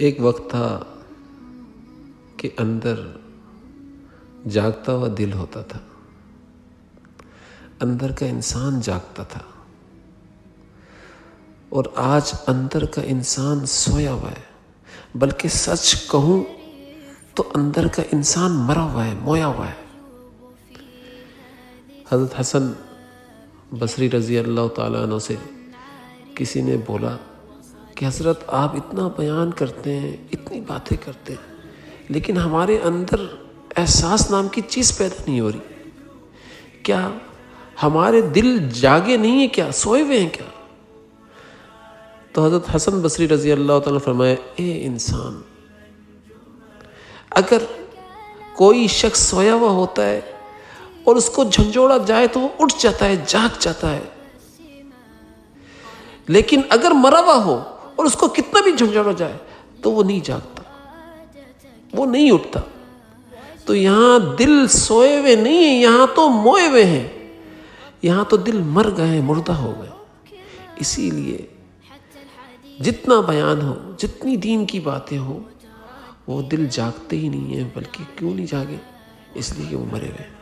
ایک وقت تھا کہ اندر جاگتا ہوا دل ہوتا تھا، اندر کا انسان جاگتا تھا، اور آج اندر کا انسان سویا ہوا ہے، بلکہ سچ کہوں تو اندر کا انسان مرا ہوا ہے، مویا ہوا ہے۔ حضرت حسن بصری رضی اللہ تعالیٰ عنہ سے کسی نے بولا کہ حضرت آپ اتنا بیان کرتے ہیں، اتنی باتیں کرتے ہیں، لیکن ہمارے اندر احساس نام کی چیز پیدا نہیں ہو رہی، کیا ہمارے دل جاگے نہیں ہیں، کیا سوئے ہوئے ہیں کیا؟ تو حضرت حسن بصری رضی اللہ تعالیٰ نے فرمایا، اے انسان، اگر کوئی شخص سویا ہوا ہوتا ہے اور اس کو جھنجھوڑا جائے تو وہ اٹھ جاتا ہے، جاگ جاتا ہے، لیکن اگر مرا ہوا ہو اور اس کو کتنا بھی جھنجھوڑا جائے تو وہ نہیں جاگتا، وہ نہیں اٹھتا۔ تو یہاں دل سوئے ہوئے نہیں ہیں، یہاں تو موئے ہوئے ہیں، یہاں تو دل مر گئے، مردہ ہو گئے۔ اسی لیے جتنا بیان ہو، جتنی دین کی باتیں ہوں، وہ دل جاگتے ہی نہیں ہیں، بلکہ کیوں نہیں جاگے؟ اس لیے کہ وہ مرے ہوئے ہیں۔